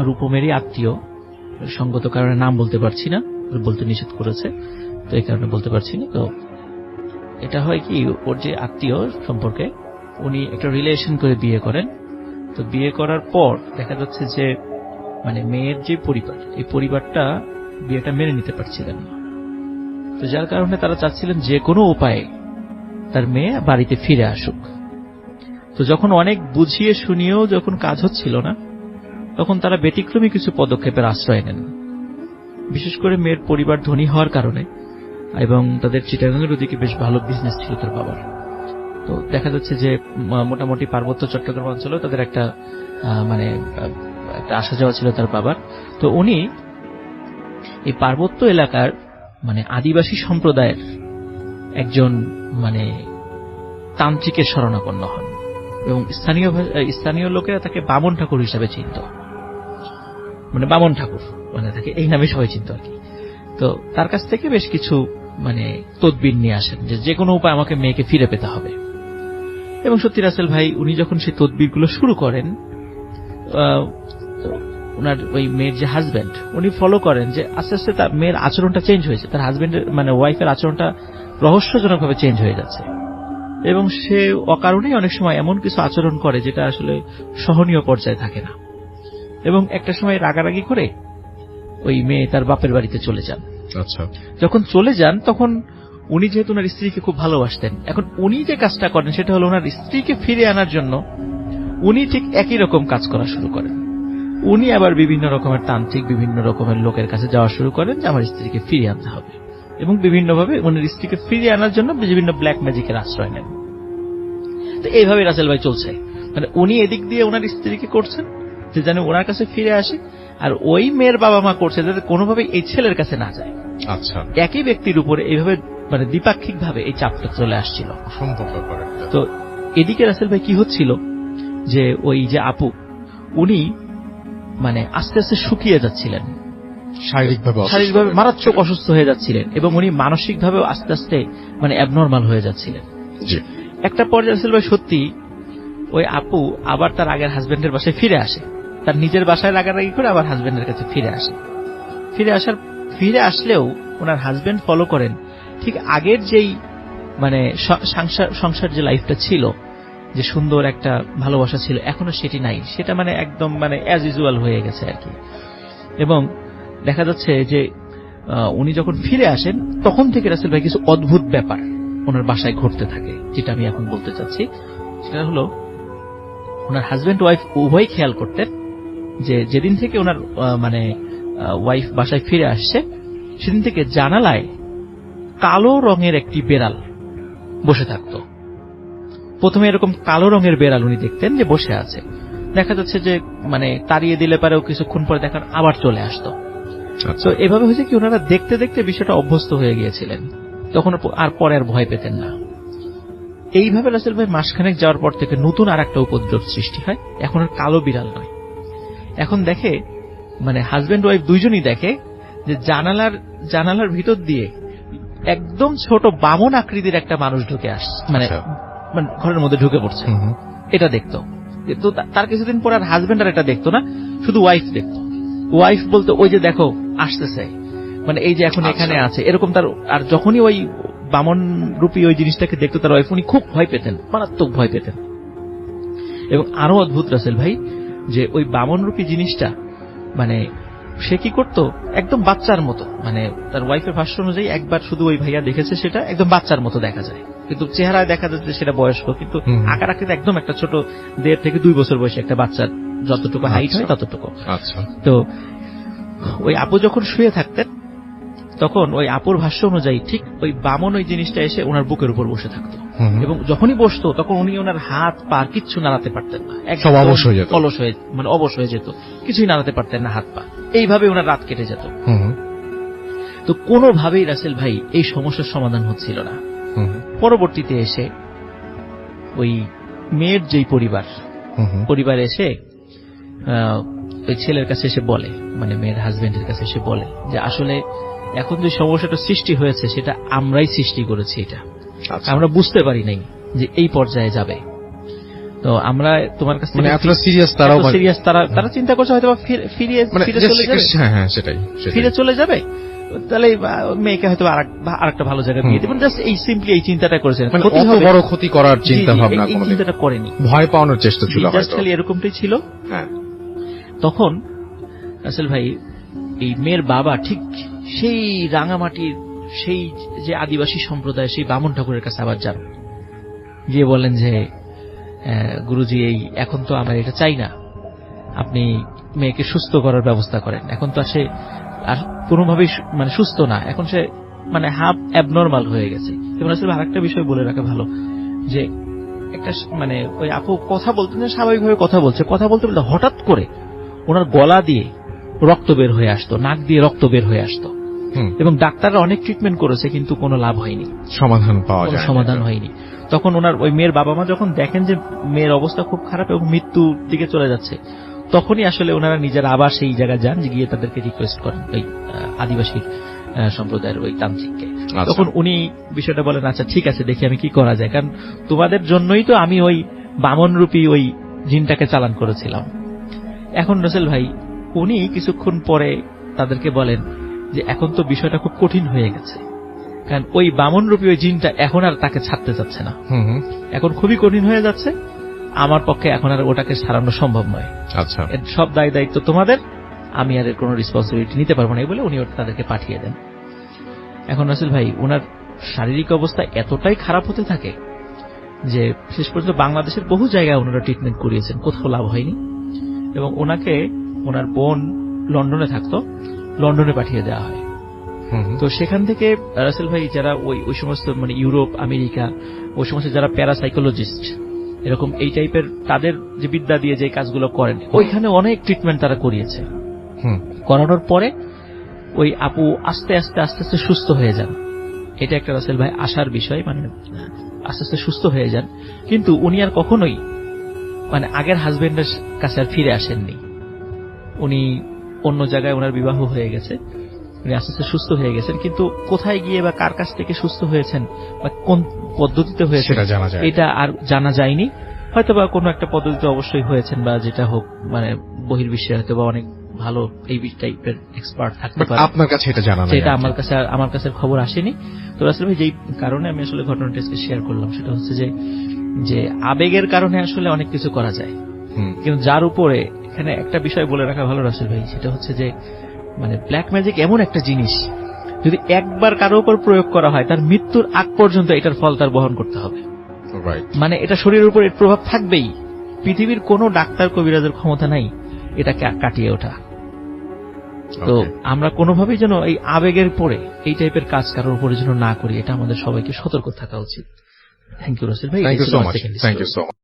রূপমেরই আত্মীয়, সঙ্গত কারণে নাম বলতে পারছি না, বলতে নিষেধ করেছে, তো এই কারণে বলতে পারছি না। তো এটা হয় কি, ওর যে আত্মীয় সম্পর্কে উনি একটা রিলেশন করে বিয়ে করেন। তো বিয়ে করার পর দেখা যাচ্ছে যে মেয়ের যে পরিবার, এই পরিবারটা বিয়েটা মেনে নিতে পারছিলেন না। তো যার কারণে তারা চাচ্ছিলেন যে কোনো উপায়ে তার মেয়ে বাড়িতে ফিরে আসুক। তো যখন অনেক বুঝিয়ে শুনিয়েও যখন কাজ হচ্ছিল না, তখন তারা ব্যতিক্রমী কিছু পদক্ষেপের আশ্রয় নেন। বিশেষ করে মেয়ের পরিবার ধনী হওয়ার কারণে, এবং তাদের চিটাগাংয়ের ওদিকে বেশ ভালো বিজনেস ছিল তার বাবার। তো দেখা যাচ্ছে যে মোটামুটি পার্বত্য চট্টগ্রাম অঞ্চলেও তাদের একটা একটা আসা যাওয়া ছিল তার বাবার। তো উনি এই পার্বত্য এলাকার আদিবাসী সম্প্রদায়ের একজন তান্ত্রিকের শরণাপন্ন হন, এবং স্থানীয় লোকেরা তাকে বামন ঠাকুর হিসাবে চিনত। বামন ঠাকুর তাকে এই নামে সবাই চিনত আর কি। তো তার কাছ থেকে বেশ কিছু তদবির নিয়ে আসেন যে কোনো উপায় আমাকে মেয়েকে ফিরে পেতে হবে। এবং সত্যি রাসেল ভাই, উনি যখন সেই তদবিরগুলো শুরু করেন, ওনার ওই মেয়ের যে হাজবেন্ড, উনি ফলো করেন যে আস্তে আস্তে তার মেয়ের আচরণটা চেঞ্জ হয়েছে, তার হাজবেন্ডের ওয়াইফের আচরণটা রহস্যজনকভাবে চেঞ্জ হয়ে যাচ্ছে, এবং সে অকারণেই অনেক সময় এমন কিছু আচরণ করে যেটা আসলে সহনীয় পর্যায়ে থাকে না। এবং একটা সময় রাগারাগি করে ওই মেয়ে তার বাপের বাড়িতে চলে যান।
আচ্ছা,
যখন চলে যান তখন উনি যেহেতু ওনার স্ত্রীকে খুব ভালোবাসতেন, এখন উনি যে কাজটা করেন সেটা হলো ওনার স্ত্রীকে ফিরে আনার জন্য উনি ঠিক একই রকম কাজ করা শুরু করেন। উনি আবার বিভিন্ন রকমের তান্ত্রিক, বিভিন্ন রকমের লোকের কাছে যাওয়া শুরু করেন যে আমার স্ত্রীকে ফিরিয়ে আনতে হবে, এবং বিভিন্নভাবে ওনার স্ত্রীকে ফিরিয়ে আনার জন্য বিভিন্ন ব্ল্যাক ম্যাজিকের আশ্রয় নেন। তো এইভাবে রাসেল ভাই চলছে, উনি এদিক দিয়ে ওনার স্ত্রীকে করছেন যে যেন ওনার কাছে ফিরে আসে, আর ওই মেয়ের বাবা মা করছে যাতে কোনোভাবে এই ছেলের কাছে না যায়।
আচ্ছা,
একই ব্যক্তির উপরে এইভাবে দ্বিপাক্ষিক ভাবে এই চাপটা চলে আসছিল। তো এদিকে রাসেল ভাই কি হচ্ছিল যে ওই যে আপু, উনি আস্তে আস্তে শুকিয়ে যাচ্ছিলেন, শারীরিকভাবে মারাত্মক অসুস্থ হয়ে যাচ্ছিলেন, এবং উনি মানসিকভাবেও আস্তে আস্তে অ্যাবনর্মাল হয়ে যাচ্ছিলেন। একটা পর্যায়ে রাসেল ভাই সত্যি ওই আপু আবার তার আগের হাজবেন্ডের বাসায় ফিরে আসে, তার নিজের বাসায় রাগারাগি করে আবার হাজবেন্ডের কাছে ফিরে আসে। ফিরে আসলেও ওনার হাজবেন্ড ফলো করেন ঠিক আগের যেই সংসার যে লাইফটা ছিল, যে সুন্দর একটা ভালোবাসা ছিল, এখনো সেটি নাই, সেটা একদম অ্যাজ ইউজুয়াল হয়ে গেছে আর কি। এবং দেখা যাচ্ছে যে উনি যখন ফিরে আসেন তখন থেকে রাসেল ভাই কিছু অদ্ভুত ব্যাপার ওনার বাসায় ঘটতে থাকে, যেটা আমি এখন বলতে চাচ্ছি। সেটা হলো ওনার হাজবেন্ড ওয়াইফ উভয় খেয়াল করতেন যে যেদিন থেকে ওনার ওয়াইফ বাসায় ফিরে আসছে সেদিন থেকে জানালায় কালো রঙের একটি বেড়াল বসে থাকত, প্রথমে এরকম কালো রঙের বেড়াল উনি দেখতেন যে বসে আছে, দেখা যাচ্ছে যে মানে তাড়িয়ে দিলে পারেও কিছুক্ষণ পরে দেখার আবার চলে আসতো। তো এভাবে হয়েছে কি ওনারা দেখতে দেখতে বিষয়টা অভ্যস্ত হয়ে গিয়েছিলেন, তখন আর পরে আর ভয় পেতেন না। এইভাবে রাসেল ভাই মাসখানেক যাওয়ার পর থেকে নতুন আর একটা উপদ্রব সৃষ্টি হয়। এখন আর কালো বিড়াল নয়, এখন দেখে মানে হাজবেন্ড ওয়াইফ দুইজনই দেখে যে জানালার ভিতর দিয়ে একদম ছোট বামন আকৃতির একটা মানুষ ঢুকে আসছে, মানে ঘরের মধ্যে ঢুকে পড়ছে। এটা দেখতো, কিন্তু তার কিছুদিন পর আর হাজবেন্ড আর এটা দেখতো না, শুধু ওয়াইফ দেখতো। ওয়াইফ বলতো ওই যে দেখো আসতেছে, মানে এই যে এখন এখানে আছে, এরকম তার। আর যখনই ওই বামন রূপী ওই জিনিসটাকে দেখতো তার ওয়াইফ, উনি খুব ভয় পেতেন, মারাত্মক ভয় পেতেন। এবং আরো অদ্ভুত রাসেল ভাই, যে ওই বামন রূপী জিনিসটা মানে সে কি করতো একদম বাচ্চার মতো, মানে তার ওয়াইফের ভাষ্য অনুযায়ী একবার শুধু ওই ভাইয়া দেখেছে, সেটা একদম বাচ্চার মতো দেখা যায়, কিন্তু চেহারায় দেখা যাচ্ছে সেটা বয়স্ক, কিন্তু আকার আকৃতি একদম একটা ছোট 1.5 থেকে 2 বছর বয়সী একটা বাচ্চার যতটুকু হাইট হয় ততটুকু। তো ওই আপু যখন শুয়ে থাকতেন তখন ওই আপুর ভাষ্য অনুযায়ী ঠিক ওই বামন ওই জিনিসটা এসে ওনার বুকের উপর বসে থাকতো, এবং যখনই বসতো তখন উনি ওনার হাত পা কিচ্ছু নাড়াতে পারতেন না, একদম অলস হয়ে মানে অবশ হয়ে যেত, কিছুই নাড়াতে পারতেন না হাত পা। এইভাবে ওনার রাত কেটে যেত। তো কোনোভাবেই রাসেল ভাই এই সমস্যার সমাধান হচ্ছিল না। পরবর্তীতে এসে ওই মেয়ের যেই পরিবার এসে ওই ছেলের কাছে এসে বলে, মানে মেয়ের হাজবেন্ডের কাছে এসে বলে যে আসলে এখন যে সমস্যাটা সৃষ্টি হয়েছে সেটা আমরাই সৃষ্টি করেছি, এটা আমরা বুঝতে পারি নাই যে এই পর্যায়ে যাবে। তো আমরা তোমার কাছে তারা চিন্তা করছে হয়তো ফিরে চলে যাবে, তাহলে মেয়েকে হয়তো আরেকটা ভালো জায়গায় বিয়ে দেবেন, জাস্ট এই সিম্পলি এই চিন্তাটা করেছেন,
বড় ক্ষতি করার চিন্তা ভাবনা
এই চিন্তাটা করেনি,
ভয় পাওয়ানোর চেষ্টা ছিল,
জাস্ট খালি এরকমটাই ছিল। তখন রাসেল ভাই এই মেয়ের বাবা ঠিক সেই রাঙামাটির সেই যে আদিবাসী সম্প্রদায় সেই বামন ঠাকুরের কাছে আবার যান, গিয়ে বলেন যে গুরুজি এই এখন তো আমরা এটা চাই না, আপনি মেয়েকে সুস্থ করার ব্যবস্থা করেন, এখন তো সে আর কোনোভাবেই মানে সুস্থ না, এখন সে মানে হাফ অ্যাবনর্মাল হয়ে গেছে। এবং আসলে আরেকটা বিষয় বলে রাখা ভালো, যে একটা মানে ওই আপু কথা বলতেন, স্বাভাবিকভাবে কথা বলতে বলতে হঠাৎ করে ওনার গলা দিয়ে রক্ত বের হয়ে আসতো, নাক দিয়ে রক্ত বের হয়ে আসতো, এবং ডাক্তাররা অনেক ট্রিটমেন্ট করেছে কিন্তু কোনো লাভ হয়নি, সমাধান হয়নি। তখন ওনার ওই মেয়ের বাবা মা যখন দেখেন যে মেয়ের অবস্থা খুব খারাপ এবং মৃত্যুর দিকে চলে যাচ্ছে, তখনই আসলে ওনারা নিজেরা আবার সেই জায়গায় যান, যে গিয়ে তাদেরকে রিকোয়েস্ট করেন ওই আদিবাসী সম্প্রদায়ের ওই তান্ত্রিককে। তখন উনি বিষয়টা বলেন, আচ্ছা ঠিক আছে, দেখি আমি কি করা যায়, কারণ তোমাদের জন্যই তো আমি ওই বামন রূপী ওই জিনটাকে চালান করেছিলাম। এখন রাসেল ভাই উনি কিছুক্ষণ পরে তাদেরকে বলেন যে এখন তো বিষয়টা খুব কঠিন হয়ে গেছে, কারণ ওই বামন রূপী ওই জিনটা এখন আর তাকে ছাড়তে চাচ্ছে না, এখন খুবই কঠিন হয়ে যাচ্ছে, আমার পক্ষে এখন আর ওটাকে ছাড়ানো সম্ভব নয়, আচ্ছা সব দায় দায়িত্ব তোমাদের, আমি আর এর কোনো রেসপন্সিবিলিটি নিতে পারবো না, বলে উনি তাদেরকে পাঠিয়ে দেন। এখন রাসেল ভাই ওনার শারীরিক অবস্থা এতটাই খারাপ হতে থাকে যে শেষ পর্যন্ত বাংলাদেশের বহু জায়গায় ওনারা ট্রিটমেন্ট করিয়েছেন, কোথাও লাভ হয়নি, এবং ওনাকে ওনার বোন লন্ডনে থাকতো, লন্ডনে পাঠিয়ে দেওয়া হয়। তো সেখান থেকে রাসেল ভাই যারা ওই সমস্ত মানে ইউরোপ আমেরিকা ওই সমস্ত যারা প্যারাসাইকোলজিস্ট এরকম এই টাইপের তাদের যে বিদ্যা দিয়ে যে কাজগুলো করেন, ওইখানে অনেক ট্রিটমেন্ট তারা করিয়েছে। করানোর পরে ওই আপু আস্তে আস্তে সুস্থ হয়ে যান। এটা একটা রাসেল ভাই আশার বিষয়, মানে আস্তে আস্তে সুস্থ হয়ে যান, কিন্তু উনি আর কখনোই মানে আগের হাজবেন্ডের কাছে আর ফিরে আসেননি। উনি অন্য জায়গায় ওনার বিবাহ হয়ে গেছে, উনি আস্তে আস্তে সুস্থ হয়ে গেছেন, কিন্তু কোথায় গিয়ে বা কার কাছ থেকে সুস্থ হয়েছেন বা কোন পদ্ধতিতে হয়েছে এটা আর জানা যায়নি। হয়তো বা কোনো একটা পদ্ধতিতে অবশ্যই হয়েছেন, বা যেটা হোক মানে বহির্বিশ্বে হয়তো বা অনেক ভালো এই টাইপের এক্সপার্ট থাকতে পারে, আপনার কাছে এটা জানা নাই, সেটা আমার কাছে খবর আসেনি। তো রাসেল ভাই যেই কারণে আমি আসলে ঘটনাটা শেয়ার করলাম সেটা হচ্ছে যে আবেগের কারণে আসলে অনেক কিছু করা যায়, কিন্তু যার উপরে এখানে একটা বিষয় বলে রাখা ভালো রাসেল ভাই, সেটা হচ্ছে যে মানে ব্ল্যাক ম্যাজিক এমন একটা জিনিস, যদি একবার কারো উপর প্রয়োগ করা হয় তার মৃত্যুর আগ পর্যন্ত এটার ফল তার বহন করতে হবে, মানে এটা শরীরের উপর এর প্রভাব থাকবেই। পৃথিবীর কোনো ডাক্তার কবিরাজের ক্ষমতা নাই এটাকে কাটিয়ে ওঠা। তো আমরা কোনোভাবেই যেন এই আবেগের পরে এই টাইপের কাজ কারোর উপরে যেন না করি, এটা আমাদের সবাইকে সতর্ক থাকা উচিত। থ্যাংক ইউ রাসেল ভাই।
Thank you so much. Thank you so much.